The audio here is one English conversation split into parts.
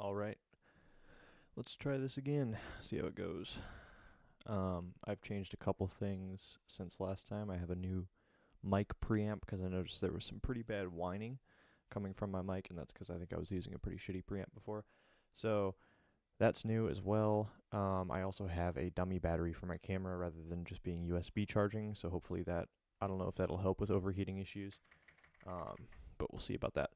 Alright, let's try this again, see how it goes. I've changed a couple things since last time. I have a new mic preamp because I noticed there was some pretty bad whining coming from my mic, and that's because I think I was using a pretty shitty preamp before. So that's new as well. I also have a dummy battery for my camera rather than just being USB charging, so hopefully that, I don't know if that'll help with overheating issues, but we'll see about that.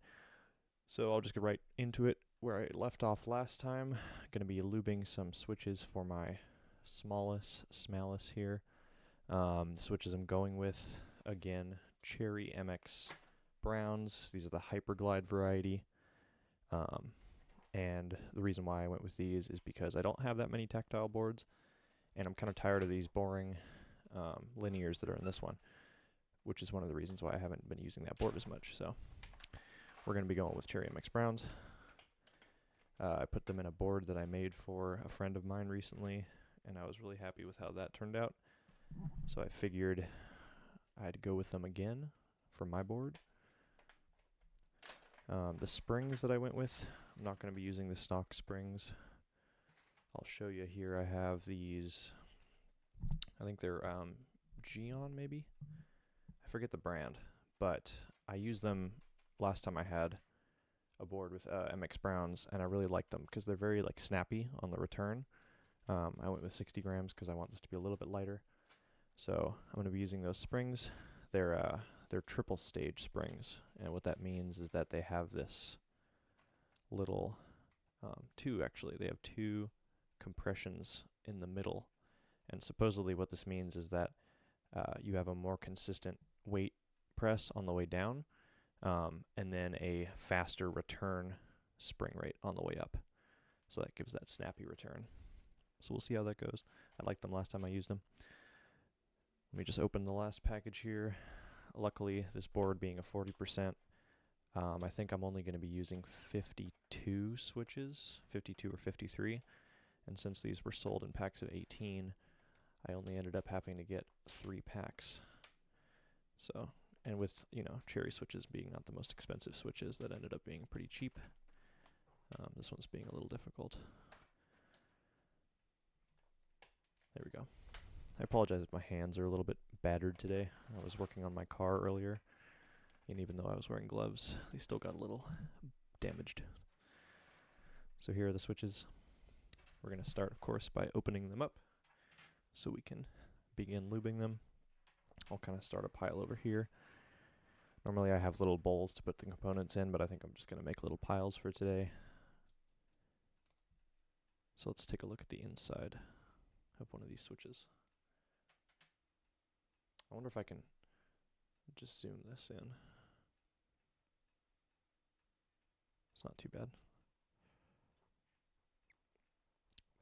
So I'll just get right into it where I left off last time. I'm going to be lubing some switches for my SmAllice here. The switches I'm going with, again, Cherry MX Browns. These are the Hyperglide variety. And the reason why I went with these is because I don't have that many tactile boards, and I'm kind of tired of these boring linears that are in this one, which is one of the reasons why I haven't been using that board as much. So we're going to be going with Cherry MX Browns. I put them in a board that I made for a friend of mine recently, and I was really happy with how that turned out. So I figured I'd go with them again for my board. The springs that I went with, I'm not going to be using the stock springs. I'll show you here. I have these, I think they're Geon maybe? I forget the brand, but I used them last time I had a board with MX Browns, and I really like them because they're very like snappy on the return. I went with 60 grams because I want this to be a little bit lighter. So I'm going to be using those springs. They're triple stage springs, and what that means is that they have this little they have two compressions in the middle, and supposedly what this means is that you have a more consistent weight press on the way down, and then a faster return spring rate on the way up. So that gives that snappy return. So we'll see how that goes. I liked them last time I used them. Let me just open the last package here. Luckily, this board being a 40%, I think I'm only going to be using 52 switches, 52 or 53. And since these were sold in packs of 18, I only ended up having to get 3 packs. So, and with, Cherry switches being not the most expensive switches, that ended up being pretty cheap. This one's being a little difficult. There we go. I apologize if my hands are a little bit battered today. I was working on my car earlier, and even though I was wearing gloves, they still got a little damaged. So here are the switches. We're going to start, of course, by opening them up so we can begin lubing them. I'll kind of start a pile over here. Normally I have little bowls to put the components in, but I think I'm just going to make little piles for today. So let's take a look at the inside of one of these switches. I wonder if I can just zoom this in. It's not too bad.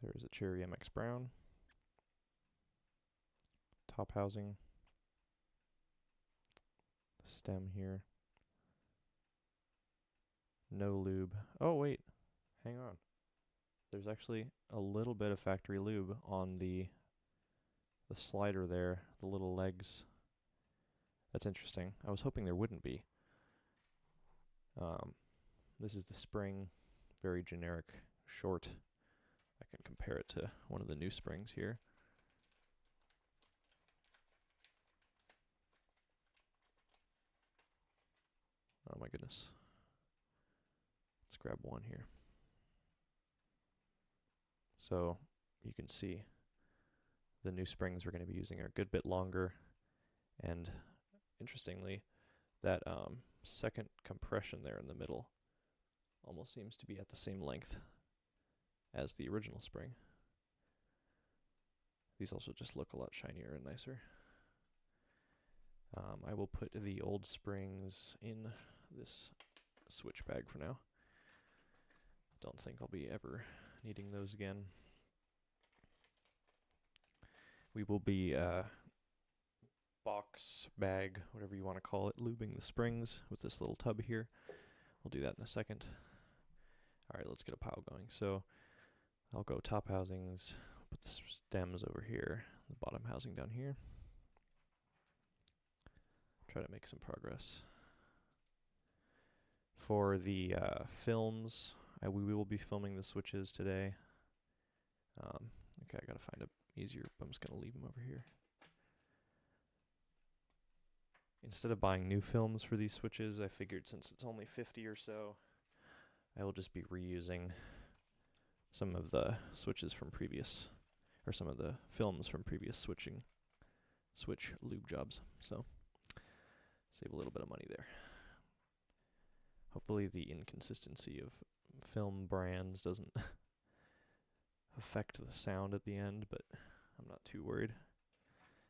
There is a Cherry MX Brown. Top housing. The stem here. No lube. Oh wait, hang on. There's actually a little bit of factory lube on the slider there, the little legs. That's interesting. I was hoping there wouldn't be. This is the spring, very generic, short. I can compare it to one of the new springs here. Oh my goodness. Let's grab one here. So you can see the new springs we're going to be using are a good bit longer, and interestingly, that second compression there in the middle almost seems to be at the same length as the original spring. These also just look a lot shinier and nicer. I will put the old springs in this switch bag for now. Don't think I'll be ever needing those again. We will be box, bag, whatever you want to call it, lubing the springs with this little tub here. We'll do that in a second. Alright, let's get a pile going. So I'll go top housings, put the stems over here, the bottom housing down here. Try to make some progress. For the films, we will be filming the switches today. Okay, I gotta find a easier. I'm just gonna leave them over here. Instead of buying new films for these switches, I figured since it's only 50 or so, I will just be reusing some of the switches from previous, or some of the films from previous switch lube jobs. So save a little bit of money there. Hopefully the inconsistency of film brands doesn't affect the sound at the end, but I'm not too worried.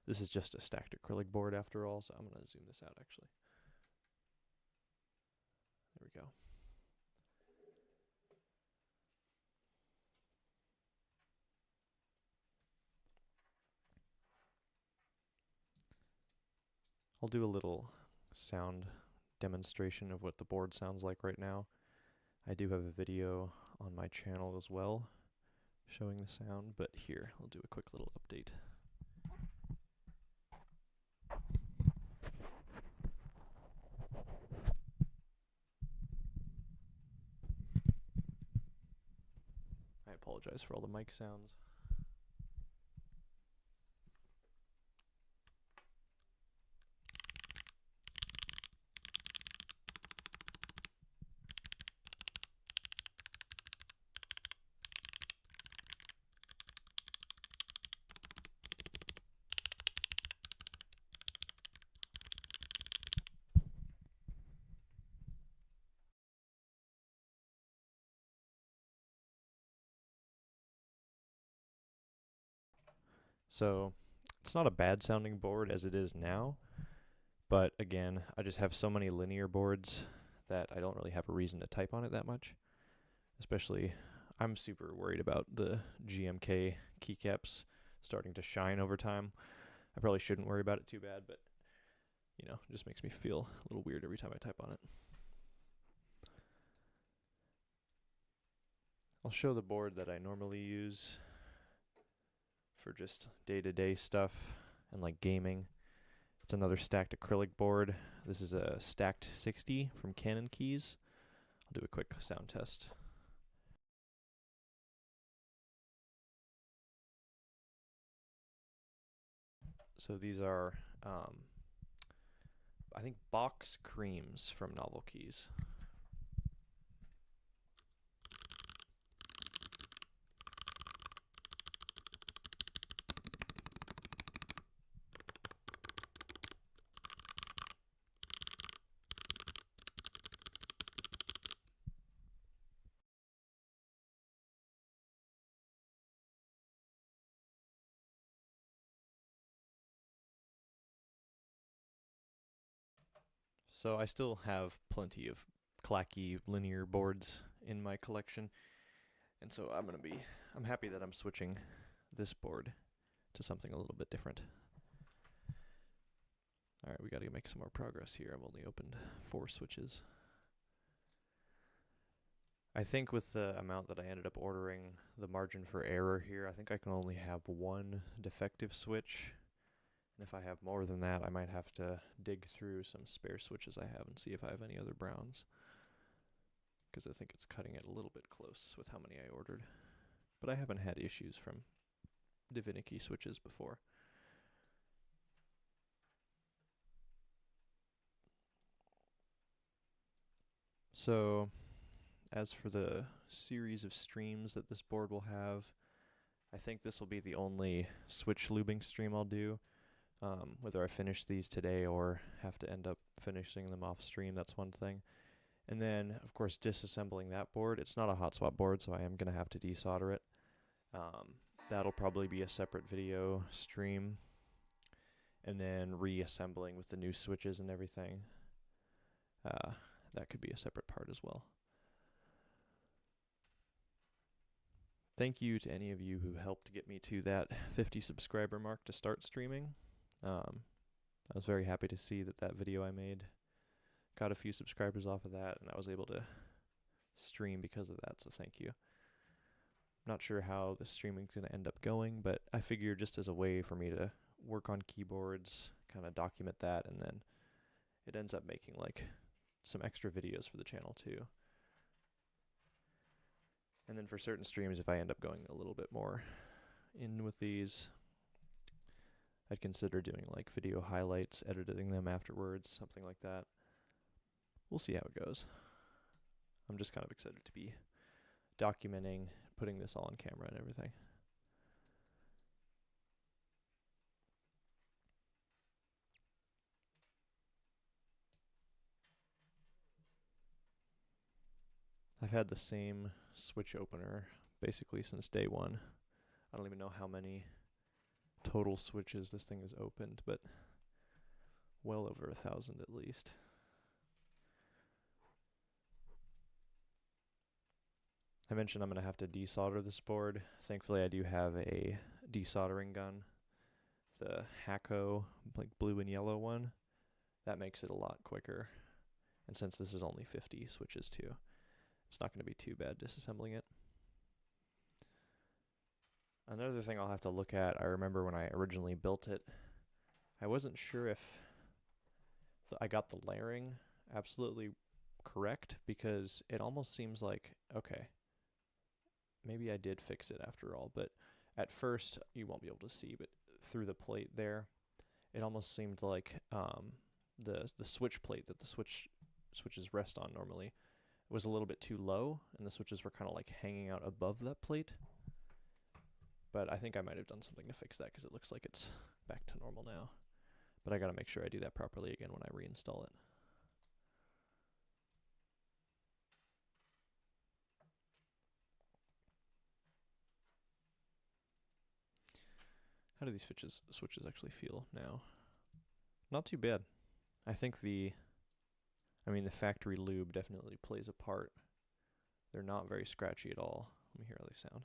This is just a stacked acrylic board after all, so I'm going to zoom this out actually. There we go. I'll do a little sound demonstration of what the board sounds like right now. I do have a video on my channel as well showing the sound, but here I'll do a quick little update. I apologize for all the mic sounds. So it's not a bad sounding board as it is now, but again, I just have so many linear boards that I don't really have a reason to type on it that much. Especially, I'm super worried about the GMK keycaps starting to shine over time. I probably shouldn't worry about it too bad, but you know, it just makes me feel a little weird every time I type on it. I'll show the board that I normally use for just day-to-day stuff and like gaming. It's another stacked acrylic board. This is a stacked 60 from Canon Keys. I'll do a quick sound test. So these are, I think, box creams from Novel Keys. So I still have plenty of clacky linear boards in my collection, and so I'm happy that I'm switching this board to something a little bit different. Alright, we gotta make some more progress here. I've only opened 4 switches. I think with the amount that I ended up ordering, the margin for error here, I think I can only have 1 defective switch. And if I have more than that, I might have to dig through some spare switches I have and see if I have any other browns. Because I think it's cutting it a little bit close with how many I ordered. But I haven't had issues from Divinity switches before. So, as for the series of streams that this board will have, I think this will be the only switch lubing stream I'll do. Whether I finish these today or have to end up finishing them off stream, that's one thing. And then, of course, disassembling that board. It's not a hot swap board, so I am going to have to desolder it. That'll probably be a separate video stream. And then reassembling with the new switches and everything. That could be a separate part as well. Thank you to any of you who helped get me to that 50 subscriber mark to start streaming. I was very happy to see that video I made got a few subscribers off of that, and I was able to stream because of that, so thank you. Not sure how the streaming's going to end up going, but I figure just as a way for me to work on keyboards, kind of document that, and then it ends up making like some extra videos for the channel too. And then for certain streams, if I end up going a little bit more in with these, I'd consider doing like video highlights, editing them afterwards, something like that. We'll see how it goes. I'm just kind of excited to be documenting, putting this all on camera and everything. I've had the same switch opener basically since day one. I don't even know how many total switches this thing has opened, but well over 1,000 at least. I mentioned I'm going to have to desolder this board. Thankfully, I do have a desoldering gun. It's a Hakko, like blue and yellow one. That makes it a lot quicker. And since this is only 50 switches too, it's not going to be too bad disassembling it. Another thing I'll have to look at, I remember when I originally built it, I wasn't sure if I got the layering absolutely correct, because it almost seems like, okay, maybe I did fix it after all, but at first, you won't be able to see, but through the plate there, it almost seemed like the switch plate that the switches rest on normally was a little bit too low, and the switches were kind of like hanging out above that plate. But I think I might have done something to fix that, because it looks like it's back to normal now. But I got to make sure I do that properly again when I reinstall it. How do these switches actually feel now? Not too bad. I think the factory lube definitely plays a part. They're not very scratchy at all. Let me hear how they sound.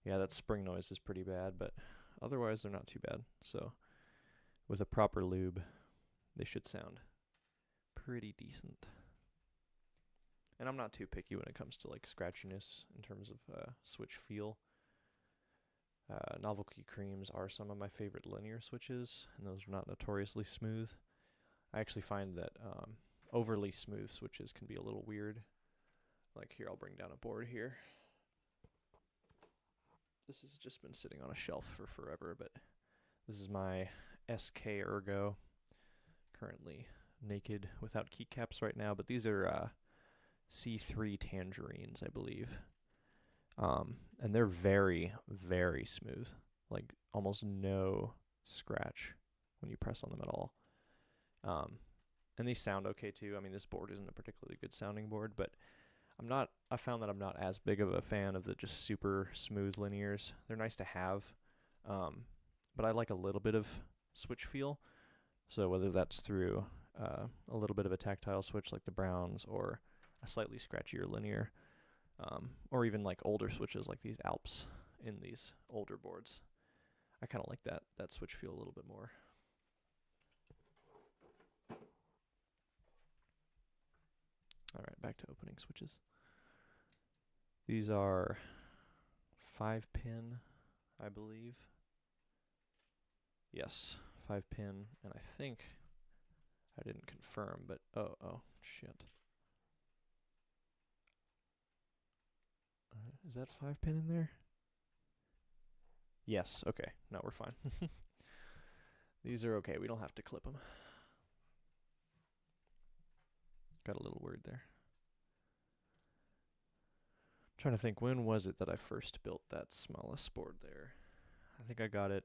Yeah, that spring noise is pretty bad, but otherwise they're not too bad. So with a proper lube, they should sound pretty decent. And I'm not too picky when it comes to like scratchiness in terms of switch feel. Novelty creams are some of my favorite linear switches, and those are not notoriously smooth. I actually find that overly smooth switches can be a little weird. Like here, I'll bring down a board here. This has just been sitting on a shelf for forever, but this is my SK Ergo. Currently naked without keycaps right now, but these are C3 tangerines, I believe. And they're very, very smooth. Like almost no scratch when you press on them at all. And these sound okay too. I mean, this board isn't a particularly good sounding board, but I found that I'm not as big of a fan of the just super smooth linears. They're nice to have, but I like a little bit of switch feel. So whether that's through a little bit of a tactile switch like the Browns, or a slightly scratchier linear, or even like older switches like these Alps in these older boards, I kind of like that switch feel a little bit more. All right, back to opening switches. These are 5-pin, I believe. Yes, 5-pin, and I think I didn't confirm, but oh shit. Is that 5-pin in there? Yes, okay. No, we're fine. These are okay. We don't have to clip them. Got a little worried there. Trying to think, when was it that I first built that SmAllice board there? I think I got it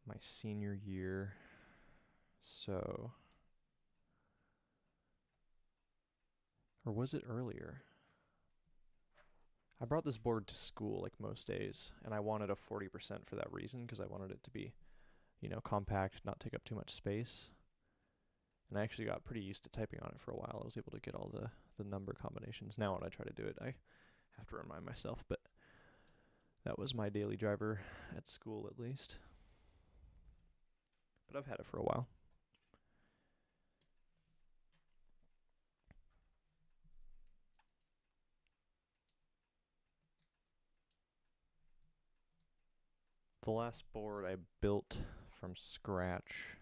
my senior year. So, or was it earlier? I brought this board to school like most days, and I wanted a 40% for that reason, because I wanted it to be, compact, not take up too much space. And I actually got pretty used to typing on it for a while. I was able to get all the number combinations. Now when I try to do it, I have to remind myself, but that was my daily driver at school at least. But I've had it for a while. The last board I built from scratch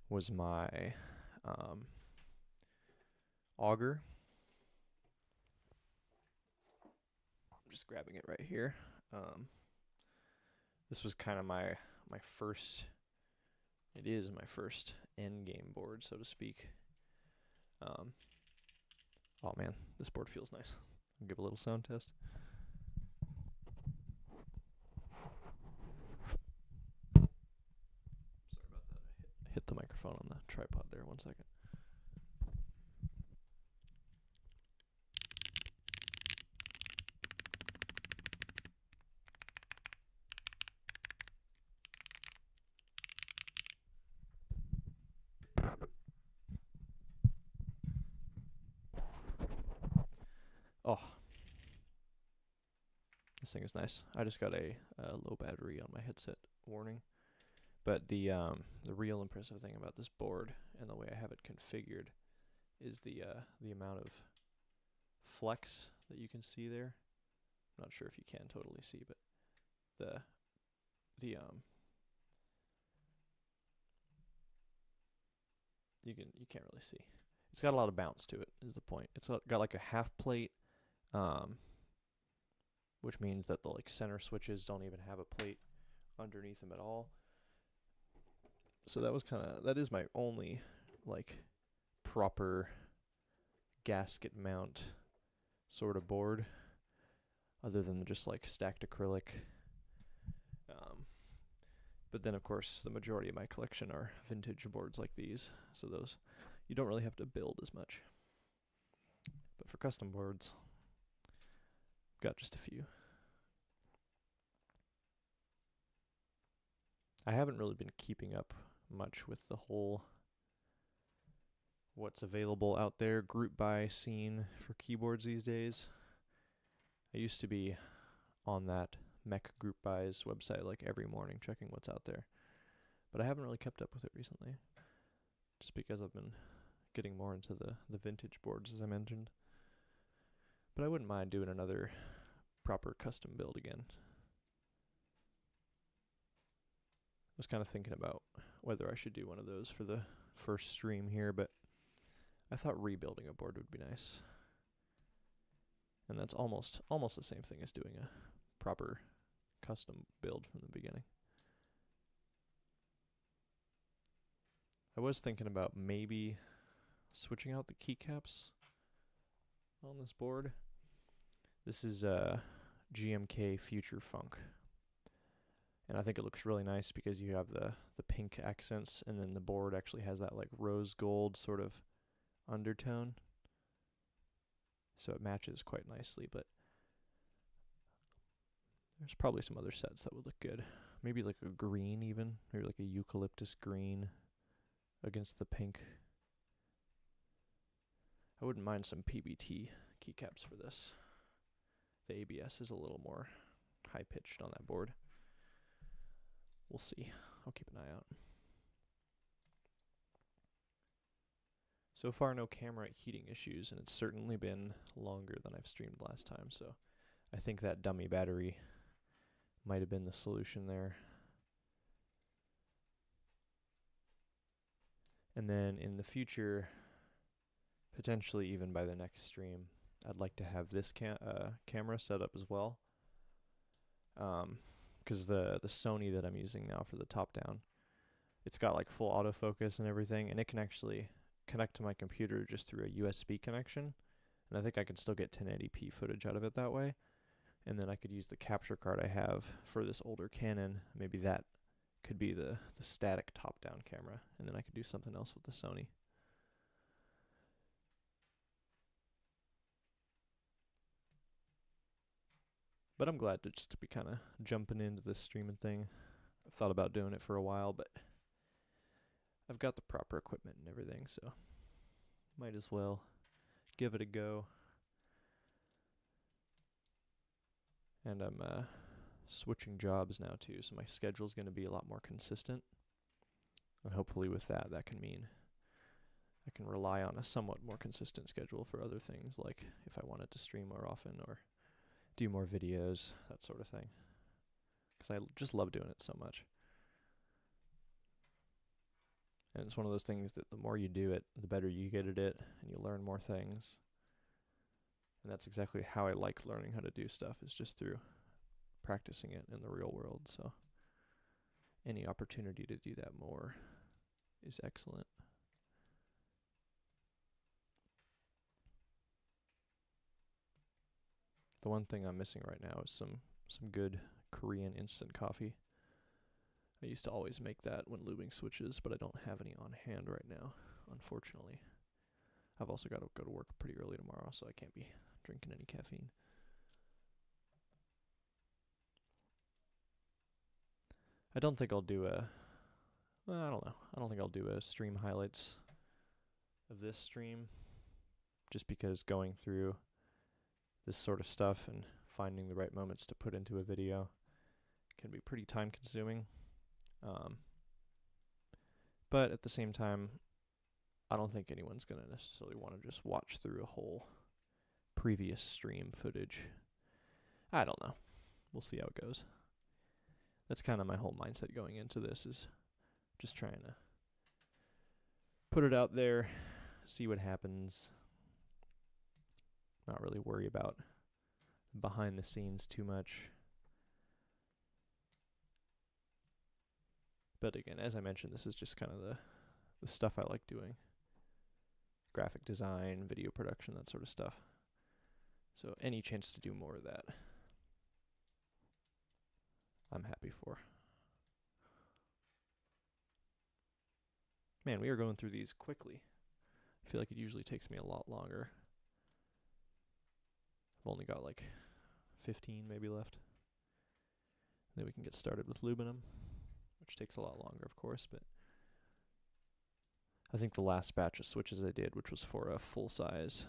was my auger. I'm just grabbing it right here. This was kind of my first. It is my first end game board, so to speak. Oh man, this board feels nice. I'll give a little sound test. Sorry about that. I hit the microphone on the tripod there. 1 second. Oh, this thing is nice. I just got a low battery on my headset warning. But the real impressive thing about this board and the way I have it configured is the amount of flex that you can see there. I'm not sure if you can totally see, but you can't really see. It's got a lot of bounce to it, is the point. It's got like a half plate, which means that the like center switches don't even have a plate underneath them at all. So that is my only like proper gasket mount sort of board, other than just like stacked acrylic. But then of course the majority of my collection are vintage boards like these, so those you don't really have to build as much. But for custom boards, I've got just a few. I haven't really been keeping up much with the whole what's available out there group buy scene for keyboards these days. I used to be on that Mech Group Buys website like every morning checking what's out there, but I haven't really kept up with it recently, just because I've been getting more into the vintage boards, as I mentioned. But I wouldn't mind doing another proper custom build again. I was kind of thinking about whether I should do one of those for the first stream here, but I thought rebuilding a board would be nice. And that's almost the same thing as doing a proper custom build from the beginning. I was thinking about maybe switching out the keycaps on this board. This is GMK Future Funk. And I think it looks really nice because you have the pink accents, and then the board actually has that like rose gold sort of undertone. So it matches quite nicely, but there's probably some other sets that would look good. Maybe like a green even, maybe like a eucalyptus green against the pink. I wouldn't mind some PBT keycaps for this. The ABS is a little more high-pitched on that board. We'll see. I'll keep an eye out. So far, no camera heating issues, and it's certainly been longer than I've streamed last time, so I think that dummy battery might have been the solution there. And then in the future, potentially even by the next stream, I'd like to have this camera set up as well. Because the Sony that I'm using now for the top-down, it's got like full autofocus and everything, and it can actually connect to my computer just through a USB connection, and I think I can still get 1080p footage out of it that way. And then I could use the capture card I have for this older Canon. Maybe that could be the static top-down camera, and then I could do something else with the Sony. But I'm glad to just be kind of jumping into this streaming thing. I've thought about doing it for a while, but I've got the proper equipment and everything, so might as well give it a go. And I'm switching jobs now too, so my schedule's going to be a lot more consistent. And hopefully with that, that can mean I can rely on a somewhat more consistent schedule for other things, like if I wanted to stream more often or do more videos, that sort of thing. Because I just love doing it so much. And it's one of those things that the more you do it, the better you get at it, and you learn more things. And that's exactly how I like learning how to do stuff, is just through practicing it in the real world. So any opportunity to do that more is excellent. The one thing I'm missing right now is some good Korean instant coffee. I used to always make that when lubing switches, but I don't have any on hand right now, unfortunately. I've also got to go to work pretty early tomorrow, so I can't be drinking any caffeine. I don't think I'll do I don't know. I don't think I'll do a stream highlights of this stream, just because going through this sort of stuff and finding the right moments to put into a video can be pretty time consuming. But at the same time, I don't think anyone's going to necessarily want to just watch through a whole previous stream footage. I don't know. We'll see how it goes. That's kind of my whole mindset going into this, is just trying to put it out there, see what happens. Not really worry about behind the scenes too much. But again, as I mentioned, this is just kind of the stuff I like doing. Graphic design, video production, that sort of stuff. So any chance to do more of that, I'm happy for. Man, we are going through these quickly. I feel like it usually takes me a lot longer. I've only got like 15 maybe left. Then we can get started with lubing them, which takes a lot longer, of course, but I think the last batch of switches I did, which was for a full size,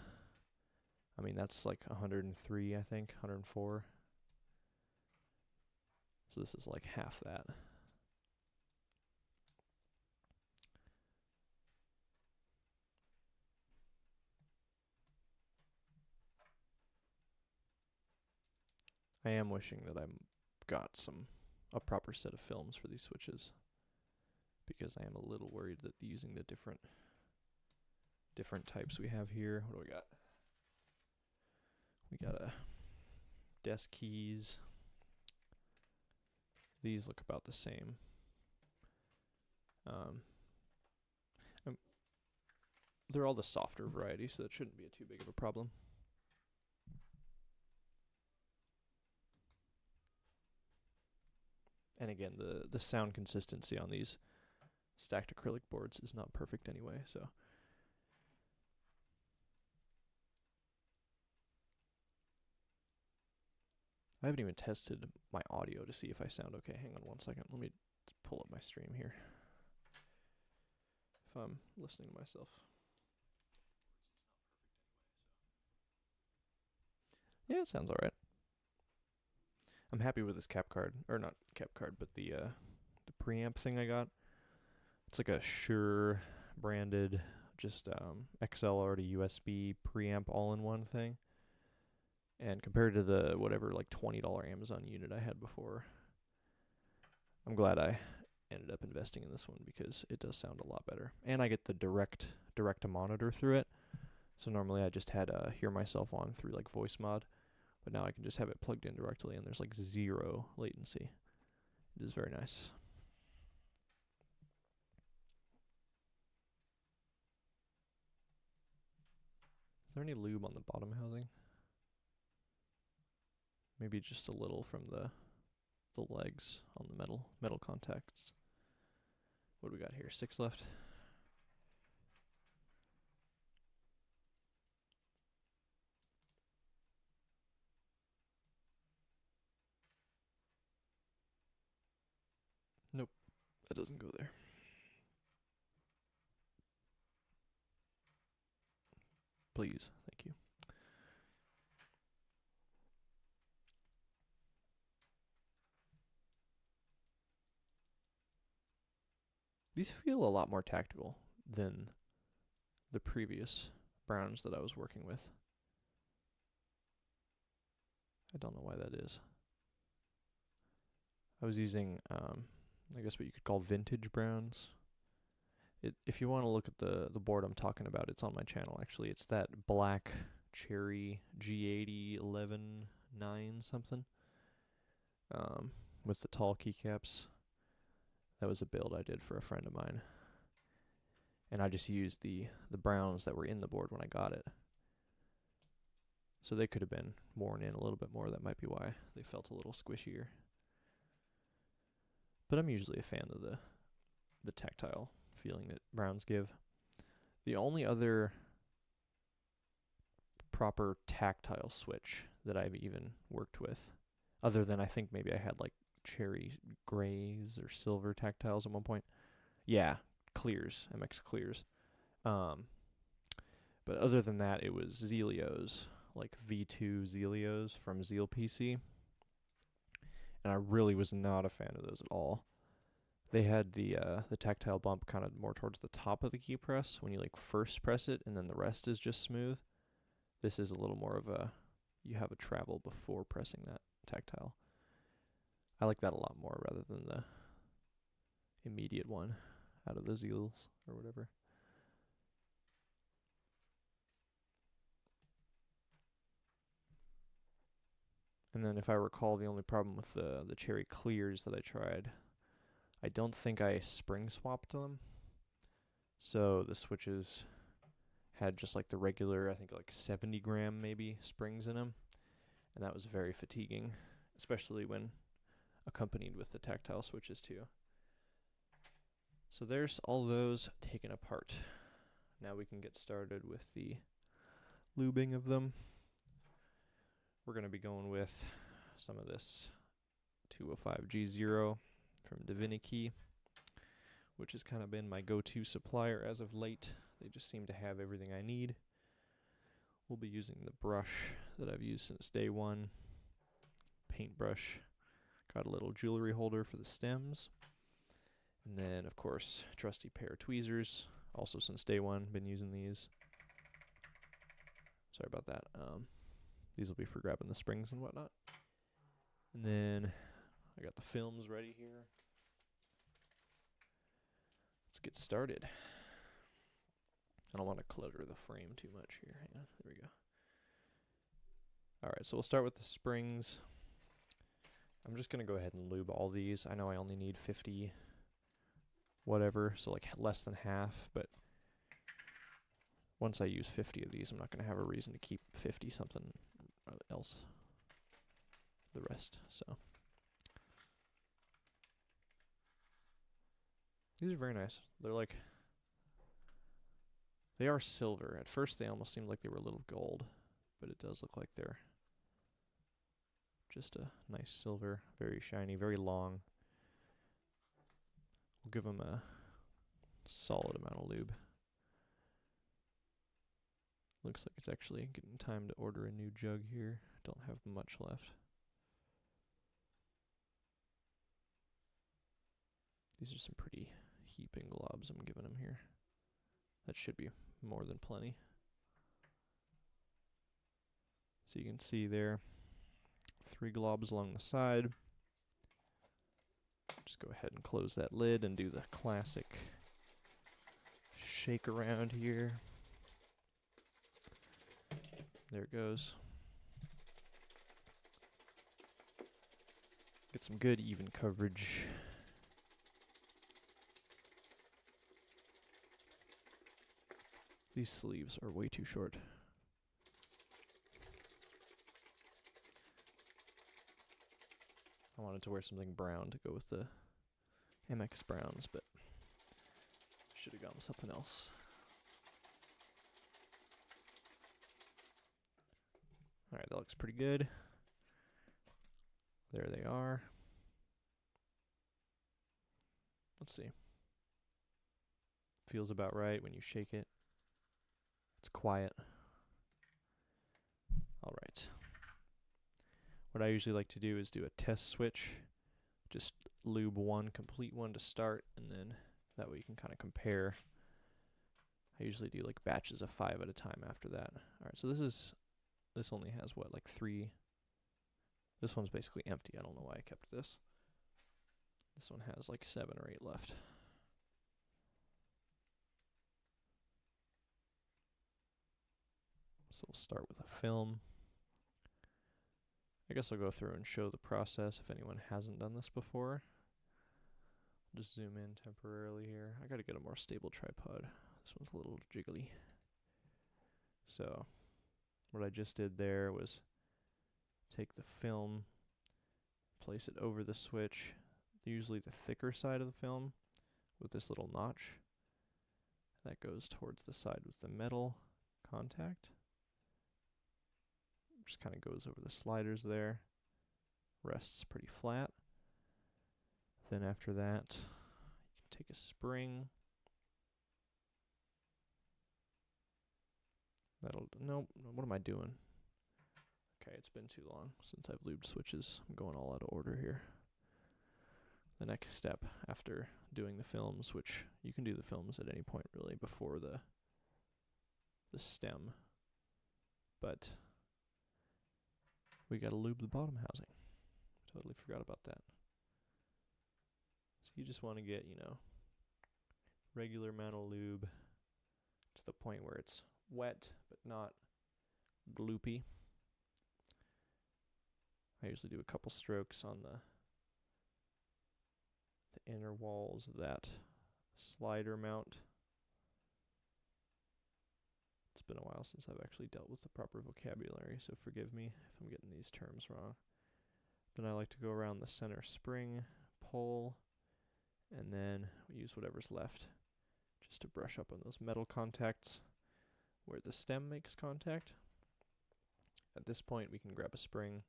I mean, that's like 103, I think, 104. So this is like half that. I am wishing that I got a proper set of films for these switches, because I am a little worried that using the different types we have here. What do we got? We got a desk keys. These look about the same. They're all the softer variety, so that shouldn't be too big of a problem. And again, the sound consistency on these stacked acrylic boards is not perfect anyway, so. I haven't even tested my audio to see if I sound okay. Hang on one second. Let me pull up my stream here. If I'm listening to myself. Yeah, it sounds alright. I'm happy with this cap card, or not cap card, but the preamp thing I got. It's like a Shure branded, just XLR to USB preamp all-in-one thing. And compared to the whatever like $20 Amazon unit I had before, I'm glad I ended up investing in this one, because it does sound a lot better. And I get the direct to monitor through it. So normally I just had to hear myself on through like voice mod, but now I can just have it plugged in directly, and there's like 0 latency. It is very nice. Is there any lube on the bottom housing? Maybe just a little from the legs on the metal contacts. What do we got here? 6 left. Nope, that doesn't go there. Please, thank you. These feel a lot more tactical than the previous browns that I was working with. I don't know why that is. I was using, I guess what you could call vintage browns. If you want to look at the board I'm talking about, it's on my channel actually. It's that black cherry G80 11.9 something, with the tall keycaps. That was a build I did for a friend of mine, and I just used the browns that were in the board when I got it. So they could have been worn in a little bit more. That might be why they felt a little squishier. But I'm usually a fan of the tactile feeling that browns give. The only other proper tactile switch that I've even worked with, other than I think maybe I had like cherry grays or silver tactiles at one point. Yeah, clears, MX clears. But other than that, it was Zelios, like V2 Zelios from Zeal PC. And I really was not a fan of those at all. They had the tactile bump kind of more towards the top of the key press when you like first press it, and then the rest is just smooth. This is a little more of a, you have a travel before pressing that tactile. I like that a lot more rather than the immediate one out of the Zeals or whatever. And then if I recall, the only problem with the cherry clears that I tried, I don't think I spring swapped them. So the switches had just like the regular, I think like 70 gram maybe springs in them. And that was very fatiguing, especially when accompanied with the tactile switches too. So there's all those taken apart. Now we can get started with the lubing of them. We're going to be going with some of this 205G0 from Divinity, which has kind of been my go-to supplier as of late. They just seem to have everything I need. We'll be using the brush that I've used since day one. Paintbrush. Got a little jewelry holder for the stems. And then, of course, trusty pair of tweezers. Also since day one, been using these. Sorry about that. These will be for grabbing the springs and whatnot. And then I got the films ready here. Let's get started. I don't want to clutter the frame too much here. Hang on, there we go. Alright, so we'll start with the springs. I'm just going to go ahead and lube all these. I know I only need 50 whatever, so like less than half, but once I use 50 of these, I'm not going to have a reason to keep 50 something else, the rest. So these are very nice. They're like, they are silver. At first they almost seemed like they were a little gold, but it does look like they're just a nice silver, very shiny, very long. We'll give them a solid amount of lube. Looks like it's actually getting time to order a new jug here. Don't have much left. These are some pretty heaping globs I'm giving them here. That should be more than plenty. So you can see there, 3 globs along the side. Just go ahead and close that lid and do the classic shake around here. There it goes. Get some good even coverage. These sleeves are way too short. I wanted to wear something brown to go with the MX browns, but should have gone with something else. Alright, that looks pretty good. There they are. Let's see. Feels about right when you shake it. It's quiet. Alright. What I usually like to do is do a test switch. Just lube one, complete one to start, and then that way you can kind of compare. I usually do like batches of 5 at a time after that. Alright, so this only has what, like 3? This one's basically empty. I don't know why I kept this. This one has like 7 or 8 left. So we'll start with a film. I guess I'll go through and show the process if anyone hasn't done this before. Just zoom in temporarily here. I gotta get a more stable tripod. This one's a little jiggly. So what I just did there was take the film, place it over the switch, usually the thicker side of the film, with this little notch. That goes towards the side with the metal contact. Just kind of goes over the sliders there. Rests pretty flat. Then after that, you can take a spring. Nope, what am I doing? Okay, it's been too long since I've lubed switches. I'm going all out of order here. The next step after doing the films, which you can do the films at any point really before the stem, but we gotta lube the bottom housing. Totally forgot about that. So you just want to get, regular amount of lube to the point where it's wet but not gloopy. I usually do a couple strokes on the inner walls of that slider mount. It's been a while since I've actually dealt with the proper vocabulary, so forgive me if I'm getting these terms wrong. Then I like to go around the center spring, pull, and then we use whatever's left just to brush up on those metal contacts where the stem makes contact. At this point we can grab a spring,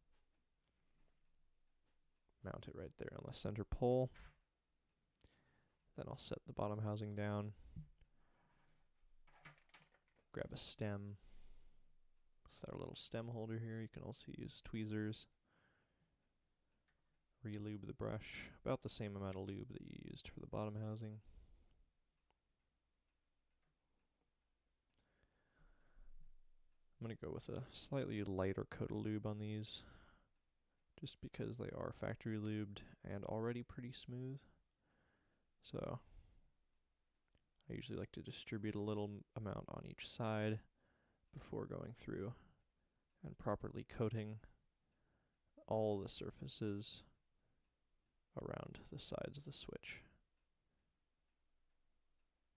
mount it right there on the center pole. Then I'll set the bottom housing down, grab a stem with our little stem holder here. You can also use tweezers. Re-lube the brush, about the same amount of lube that you used for the bottom housing. I'm going to go with a slightly lighter coat of lube on these, just because they are factory lubed and already pretty smooth. So I usually like to distribute a little amount on each side before going through and properly coating all the surfaces around the sides of the switch.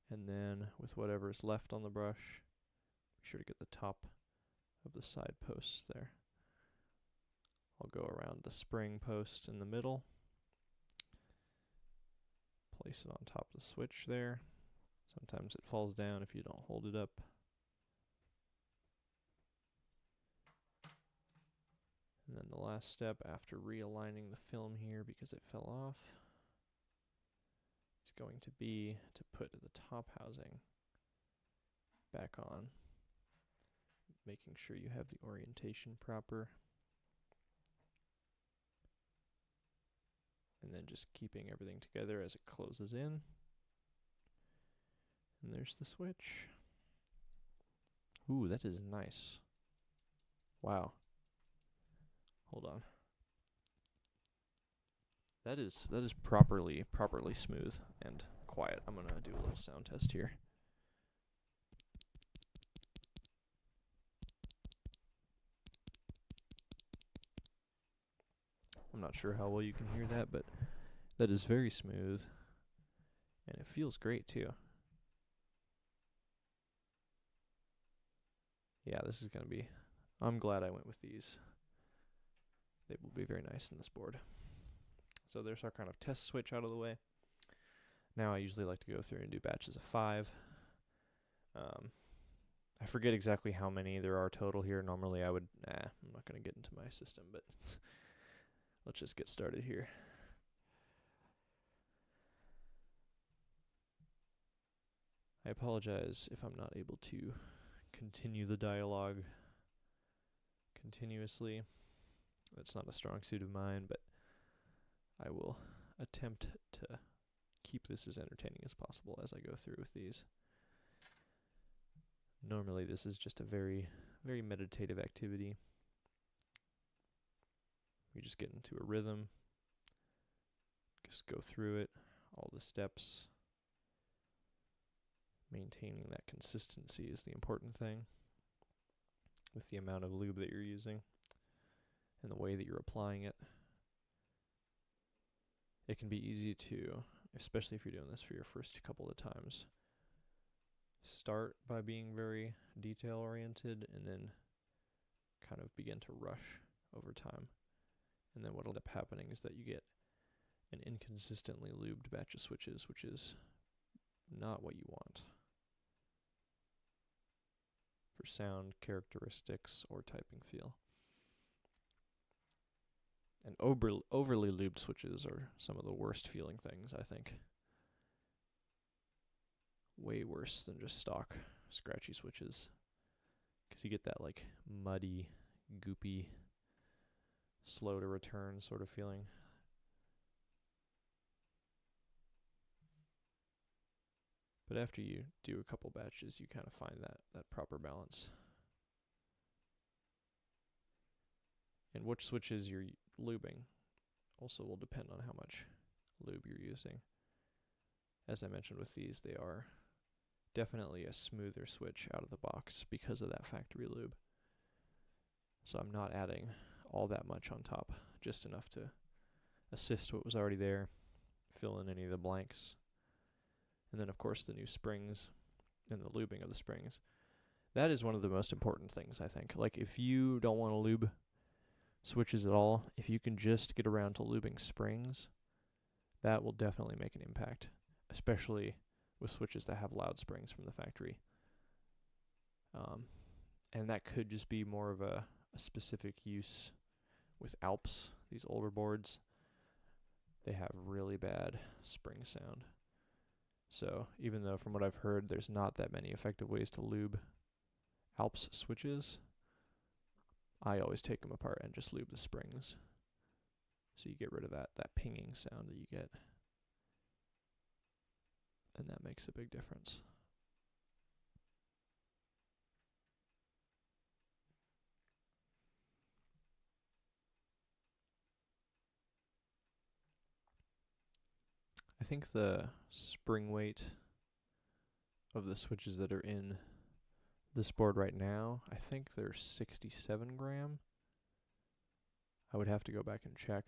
And then with whatever is left on the brush, be sure to get the top of the side posts there. I'll go around the spring post in the middle, place it on top of the switch there. Sometimes it falls down if you don't hold it up. And then the last step after realigning the film here because it fell off is going to be to put the top housing back on, making sure you have the orientation proper, and then just keeping everything together as it closes in. And there's the switch. Ooh, that is nice. Wow. Hold on. That is properly smooth and quiet. I'm gonna do a little sound test here. I'm not sure how well you can hear that, but that is very smooth, and it feels great too. Yeah, this is gonna be, I'm glad I went with these. They will be very nice in this board. So there's our kind of test switch out of the way. Now I usually like to go through and do batches of 5. I forget exactly how many there are total here. Normally I would, I'm not going to get into my system, but let's just get started here. I apologize if I'm not able to continue the dialogue continuously. That's not a strong suit of mine, but I will attempt to keep this as entertaining as possible as I go through with these. Normally this is just a very, very meditative activity. We just get into a rhythm, just go through it, all the steps. Maintaining that consistency is the important thing. with the amount of lube that you're using and the way that you're applying it. It can be easy to, especially if you're doing this for your first couple of times, start by being very detail oriented and then kind of begin to rush over time. And then what'll end up happening is that you get an inconsistently lubed batch of switches, which is not what you want for sound characteristics or typing feel. And overly lubed switches are some of the worst feeling things, I think. Way worse than just stock scratchy switches. Because you get that like muddy, goopy, slow to return sort of feeling. But after you do a couple batches, you kind of find that proper balance. And which switches you're lubing also will depend on how much lube you're using. As I mentioned with these, they are definitely a smoother switch out of the box because of that factory lube. So I'm not adding all that much on top, just enough to assist what was already there, fill in any of the blanks. And then of course the new springs and the lubing of the springs. That is one of the most important things, I think. Like if you don't want to lube switches at all, if you can just get around to lubing springs, that will definitely make an impact, especially with switches that have loud springs from the factory. And that could just be more of a specific use with Alps, these older boards. They have really bad spring sound. So even though from what I've heard there's not that many effective ways to lube Alps switches, I always take them apart and just lube the springs. So you get rid of that pinging sound that you get. And that makes a big difference. I think the spring weight of the switches that are in this board right now, I think they're 67 gram. I would have to go back and check,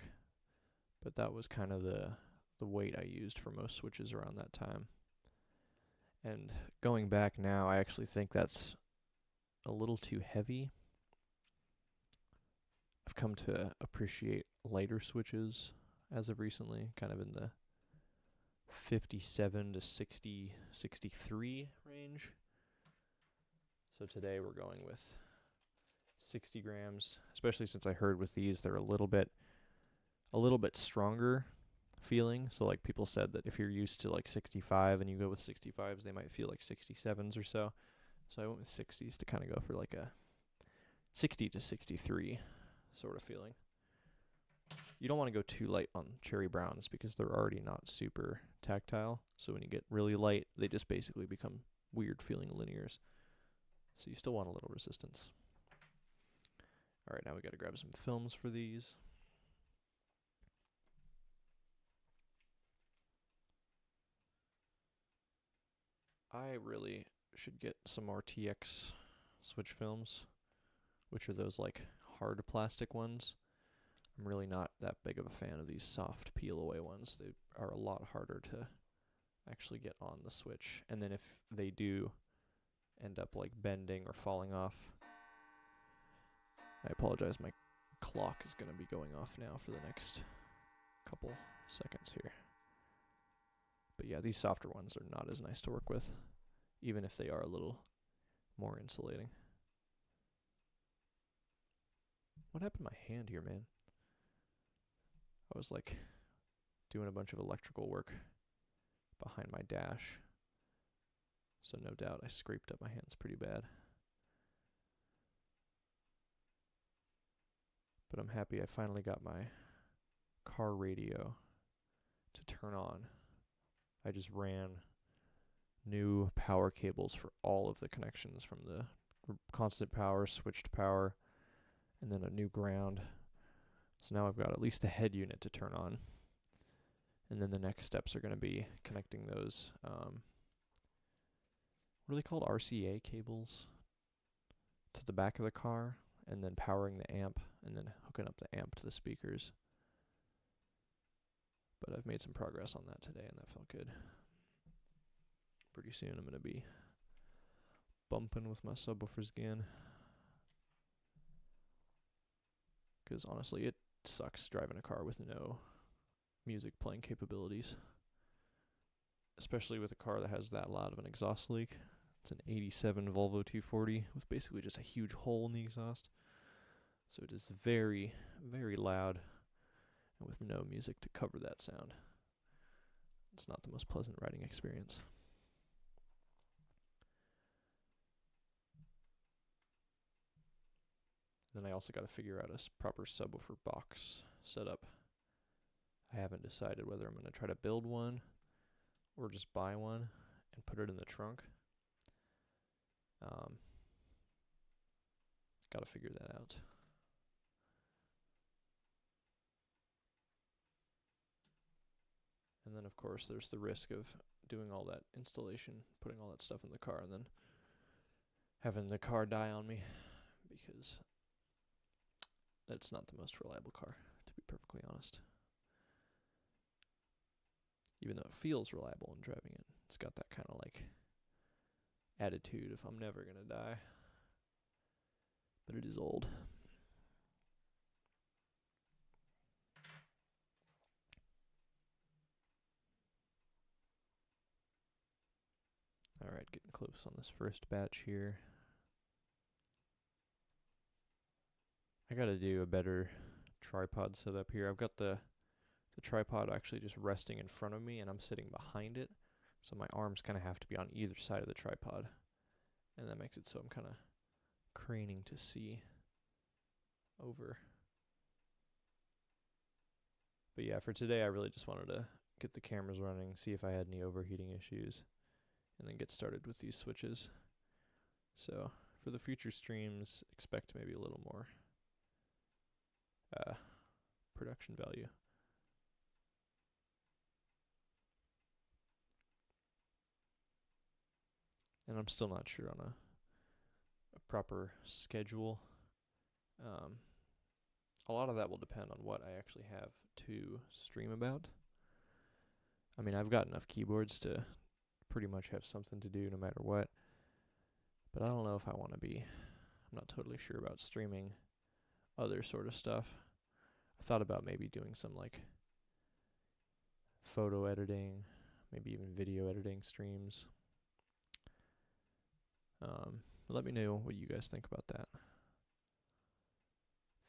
but that was kind of the weight I used for most switches around that time. And going back now, I actually think that's a little too heavy. I've come to appreciate lighter switches as of recently, kind of in the 57 to 60, 63 range. So today we're going with 60 grams, especially since I heard with these they're a little bit stronger feeling. So like people said that if you're used to like 65 and you go with 65s, they might feel like 67s or so. So I went with 60s to kind of go for like a 60 to 63 sort of feeling. You don't want to go too light on cherry browns because they're already not super tactile. So when you get really light, they just basically become weird feeling linears. So you still want a little resistance. All right, now we got to grab some films for these. I really should get some RTX switch films, which are those like hard plastic ones. I'm really not that big of a fan of these soft peel away ones. They are a lot harder to actually get on the switch. And then if they do end up like bending or falling off, I apologize, my clock is going to be going off now for the next couple seconds here. But yeah, these softer ones are not as nice to work with, even if they are a little more insulating. What happened to my hand here, man? I was like doing a bunch of electrical work behind my dash. So no doubt I scraped up my hands pretty bad. But I'm happy I finally got my car radio to turn on. I just ran new power cables for all of the connections from the constant power, switched power, and then a new ground. So now I've got at least the head unit to turn on. And then the next steps are going to be connecting those, what are they called? RCA cables to the back of the car and then powering the amp and then hooking up the amp to the speakers. But I've made some progress on that today and that felt good. Pretty soon I'm going to be bumping with my subwoofers again. Because honestly, it sucks driving a car with no music playing capabilities. Especially with a car that has that loud of an exhaust leak. It's an 87 Volvo 240 with basically just a huge hole in the exhaust. So it is very, very loud and with no music to cover that sound. It's not the most pleasant riding experience. Then I also got to figure out a proper subwoofer box setup. I haven't decided whether I'm going to try to build one or just buy one and put it in the trunk. Got to figure that out. And then of course there's the risk of doing all that installation, putting all that stuff in the car, and then having the car die on me, because it's not the most reliable car, to be perfectly honest. Even though it feels reliable in driving it, it's got that kind of like attitude of I'm never gonna die. But it is old. Alright, getting close on this first batch here. I gotta do a better tripod setup here. I've got the tripod actually just resting in front of me and I'm sitting behind it. So my arms kind of have to be on either side of the tripod. And that makes it so I'm kind of craning to see over. But yeah, for today I really just wanted to get the cameras running, see if I had any overheating issues, and then get started with these switches. So for the future streams, expect maybe a little more production value. And I'm still not sure on a proper schedule. A lot of that will depend on what I actually have to stream about. I mean, I've got enough keyboards to pretty much have something to do no matter what. But I don't know if I want to be. I'm not totally sure about streaming other sort of stuff. I thought about maybe doing some like photo editing, maybe even video editing streams. Let me know what you guys think about that.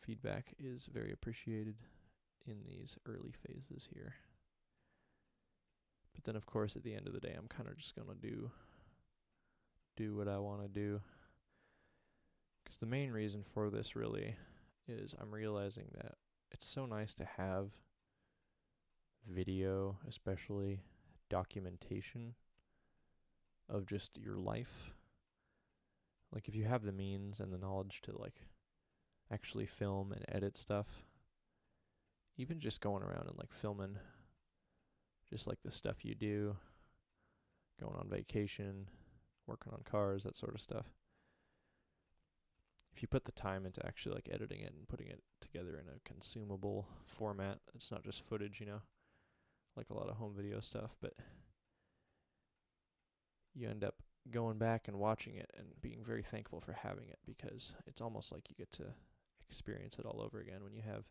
Feedback is very appreciated in these early phases here. But then of course at the end of the day I'm kind of just going to do what I want to do. Because the main reason for this really is I'm realizing that it's so nice to have video, especially documentation of just your life. Like if you have the means and the knowledge to like actually film and edit stuff, even just going around and like filming just like the stuff you do, going on vacation, working on cars, that sort of stuff. If you put the time into actually like editing it and putting it together in a consumable format, it's not just footage, you know, like a lot of home video stuff, but you end up going back and watching it and being very thankful for having it, because it's almost like you get to experience it all over again when you have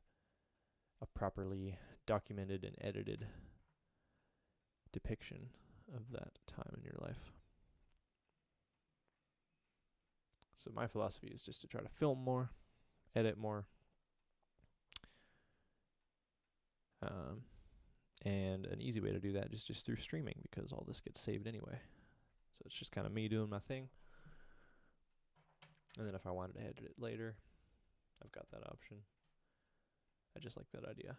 a properly documented and edited depiction of that time in your life. So my philosophy is just to try to film more, edit more, and an easy way to do that is just through streaming, because all this gets saved anyway. So it's just kind of me doing my thing. And then if I wanted to edit it later, I've got that option. I just like that idea.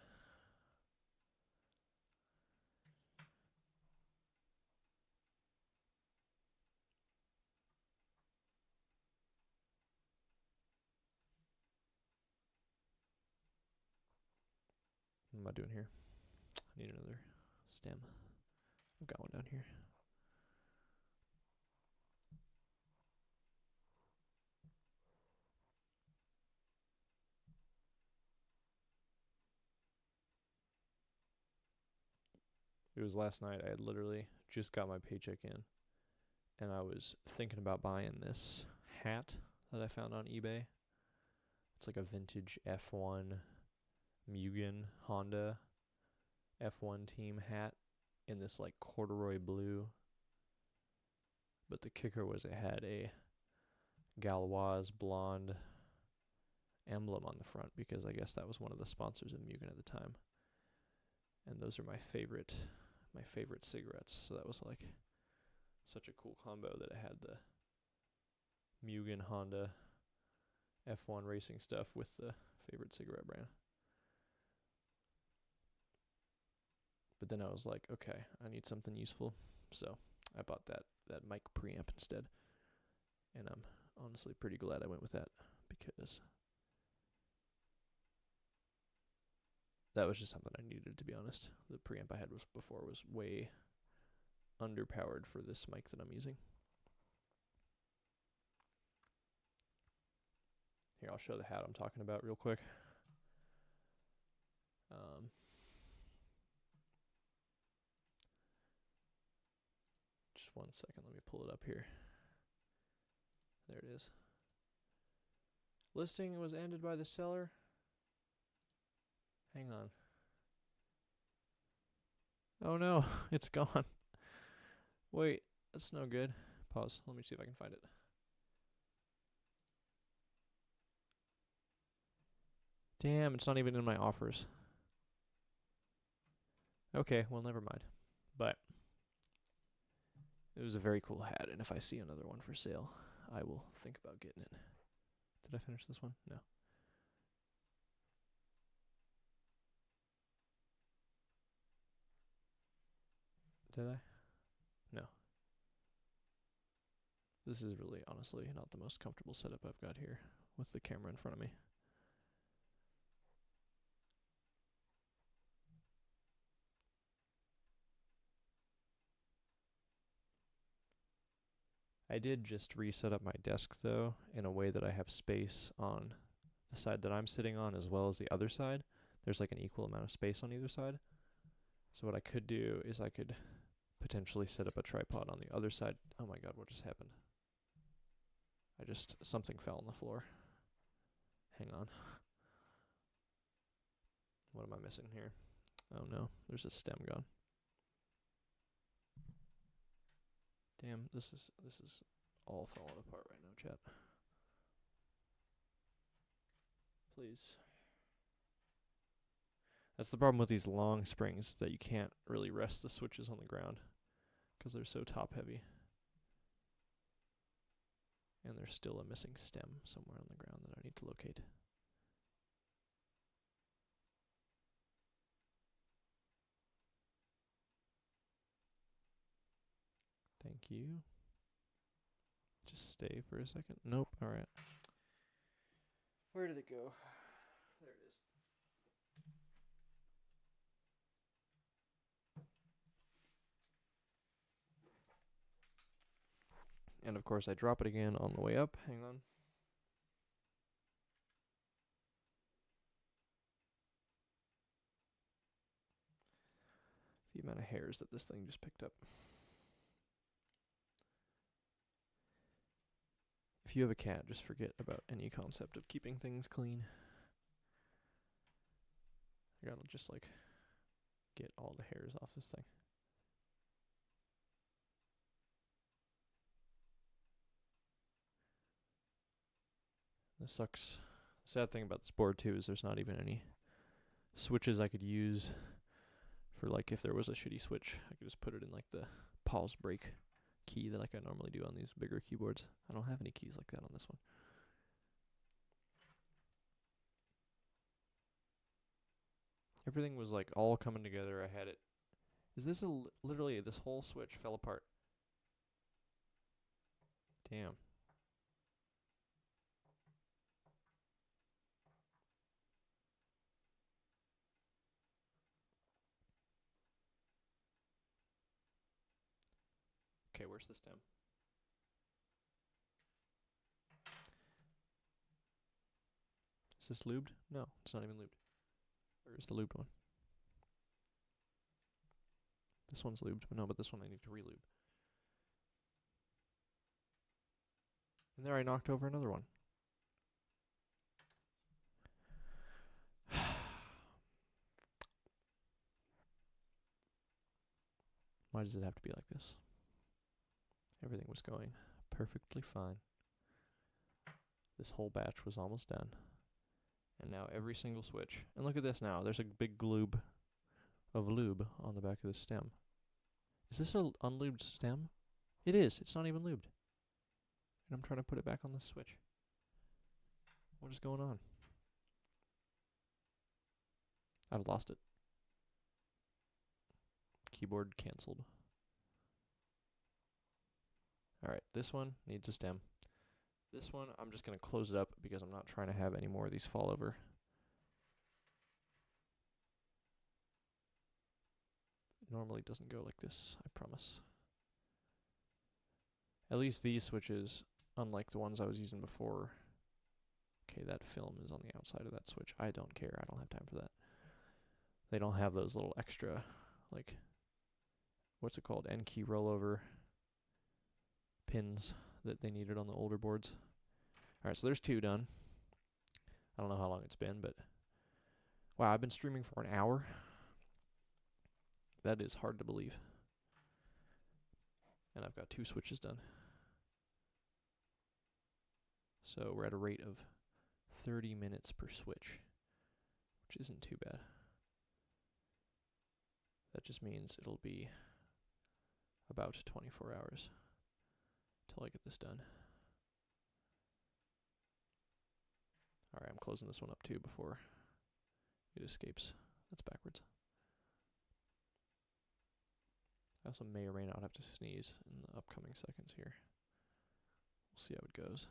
What am I doing here? I need another stem. I've got one down here. It was last night. I had literally just got my paycheck in, and I was thinking about buying this hat that I found on eBay. It's like a vintage F1 Mugen Honda F1 team hat in this like corduroy blue. But the kicker was it had a Gauloise blonde emblem on the front, because I guess that was one of the sponsors of Mugen at the time. And those are my favorite cigarettes. So that was like such a cool combo that it had the Mugen Honda F1 racing stuff with the favorite cigarette brand. But then I was like, okay, I need something useful. So I bought that mic preamp instead. And I'm honestly pretty glad I went with that, because that was just something I needed, to be honest. The preamp I had before was way underpowered for this mic that I'm using. Here, I'll show the hat I'm talking about real quick. Just 1 second, let me pull it up here. There it is. Listing was ended by the seller. Hang on. Oh no, it's gone. Wait, that's no good. Pause. Let me see if I can find it. Damn, it's not even in my offers. Okay, well, never mind. But it was a very cool hat, and if I see another one for sale, I will think about getting it. Did I finish this one? No. Did I? No. This is really, honestly, not the most comfortable setup I've got here with the camera in front of me. I did just reset up my desk, though, in a way that I have space on the side that I'm sitting on as well as the other side. There's like an equal amount of space on either side. So what I could do is I could potentially set up a tripod on the other side. Oh my god, what just happened? Something fell on the floor. Hang on. What am I missing here? Oh no, there's a stem gone. Damn, this is all falling apart right now, chat. Please. That's the problem with these long springs, that you can't really rest the switches on the ground because they're so top heavy. And there's still a missing stem somewhere on the ground that I need to locate. Thank you. Just stay for a second. Nope. All right. Where did it go? There it is. And of course I drop it again on the way up. Hang on. The amount of hairs that this thing just picked up. If you have a cat, just forget about any concept of keeping things clean. I gotta just like get all the hairs off this thing. This sucks. The sad thing about this board too is there's not even any switches I could use for, like, if there was a shitty switch, I could just put it in like the pause break key that like I normally do on these bigger keyboards. I don't have any keys like that on this one. Everything was like all coming together. I had it. Is this literally this whole switch fell apart? Damn. Okay, where's the stem? Is this lubed? No, it's not even lubed. Where's the lubed one? This one's lubed, but no, but this one I need to re-lube. And there I knocked over another one. Why does it have to be like this? Everything was going perfectly fine. This whole batch was almost done. And now every single switch. And look at this now. There's a big glob of lube on the back of the stem. Is this an unlubed stem? It is. It's not even lubed. And I'm trying to put it back on the switch. What is going on? I've lost it. Keyboard cancelled. Alright, this one needs a stem. This one, I'm just going to close it up because I'm not trying to have any more of these fall over. It normally doesn't go like this, I promise. At least these switches, unlike the ones I was using before. Okay, that film is on the outside of that switch. I don't care. I don't have time for that. They don't have those little extra, like, what's it called? N key rollover pins that they needed on the older boards. Alright, so there's 2 done. I don't know how long it's been, but wow, I've been streaming for an hour. That is hard to believe. And I've got 2 switches done. So we're at a rate of 30 minutes per switch, which isn't too bad. That just means it'll be about 24 hours till I get this done. Alright, I'm closing this one up too before it escapes. That's backwards. I also may or may not have to sneeze in the upcoming seconds here. We'll see how it goes.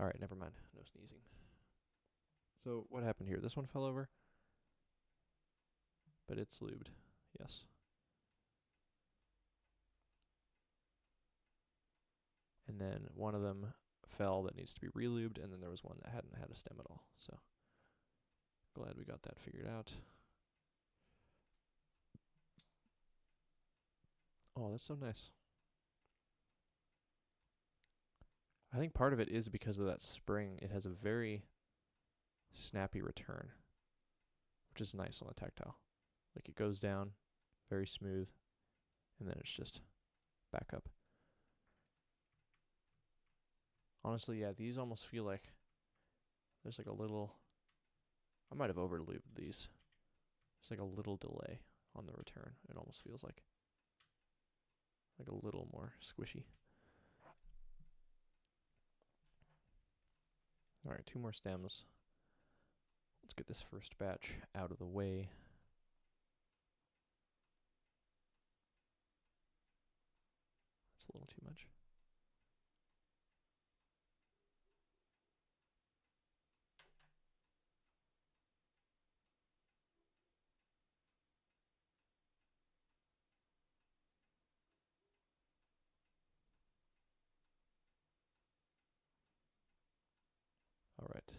Alright, never mind. No sneezing. So, what happened here? This one fell over. But it's lubed. Yes. And then one of them fell that needs to be relubed, and then there was one that hadn't had a stem at all. So, glad we got that figured out. Oh, that's so nice. I think part of it is because of that spring. It has a very snappy return, which is nice on the tactile. Like, it goes down very smooth, and then it's just back up. Honestly, yeah, these almost feel like there's like a little, I might have over-lubed these. There's like a little delay on the return. It almost feels like a little more squishy. Alright, 2 more stems. Let's get this first batch out of the way. That's a little too much. Alright.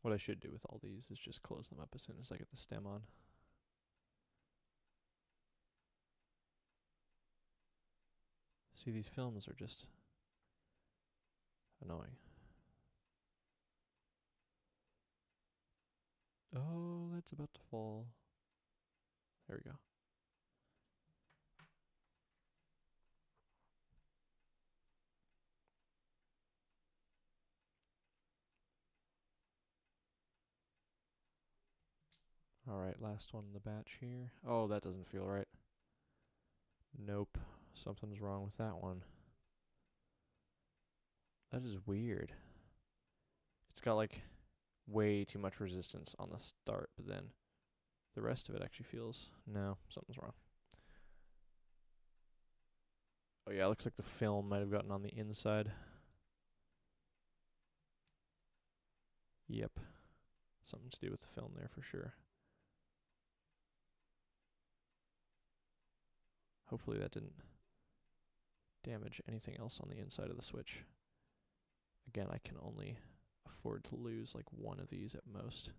What I should do with all these is just close them up as soon as I get the stem on. See, these films are just annoying. Oh, that's about to fall. There we go. Alright, last one in the batch here. Oh, that doesn't feel right. Nope. Something's wrong with that one. That is weird. It's got like way too much resistance on the start, but then the rest of it actually feels, no, something's wrong. Oh yeah, it looks like the film might have gotten on the inside. Yep. Something to do with the film there for sure. Hopefully that didn't damage anything else on the inside of the switch. Again, I can only afford to lose like one of these at most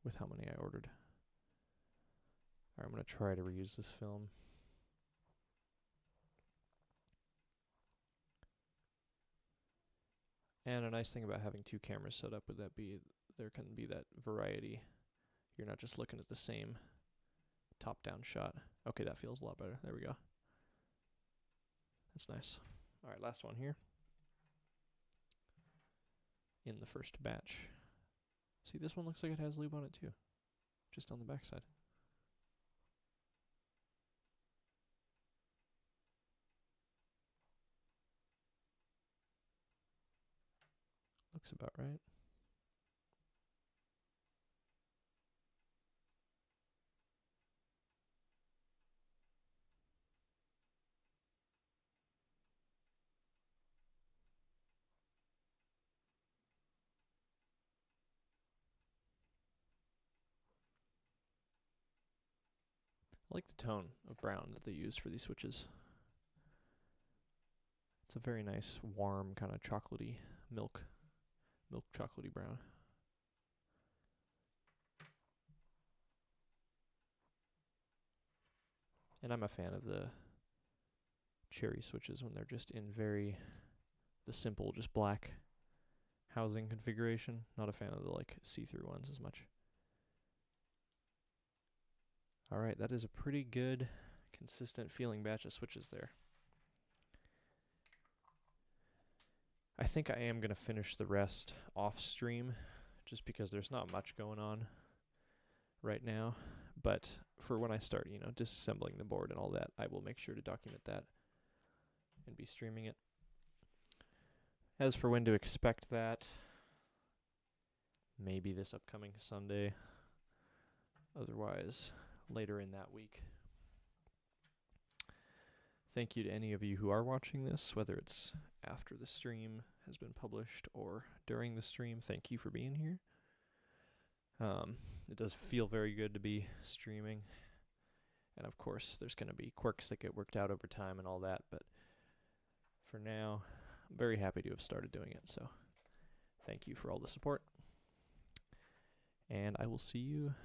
with how many I ordered. Alright, I'm going to try to reuse this film. And a nice thing about having two cameras set up would that be there can be that variety. You're not just looking at the same top-down shot. Okay, that feels a lot better. There we go. That's nice. Alright, last one here. In the first batch. See, this one looks like it has lube on it too. Just on the back side. Looks about right. I like the tone of brown that they used for these switches. It's a very nice, warm, kind of chocolatey milk chocolatey brown. And I'm a fan of the cherry switches when they're just in the simple, just black housing configuration. Not a fan of the like see-through ones as much. Alright, that is a pretty good, consistent feeling batch of switches there. I think I am going to finish the rest off stream, just because there's not much going on right now. But for when I start, disassembling the board and all that, I will make sure to document that and be streaming it. As for when to expect that, maybe this upcoming Sunday. Otherwise, later in that week. Thank you to any of you who are watching this, whether it's after the stream has been published or during the stream. Thank you for being here. It does feel very good to be streaming. And of course, there's going to be quirks that get worked out over time and all that. But for now, I'm very happy to have started doing it. So thank you for all the support. And I will see you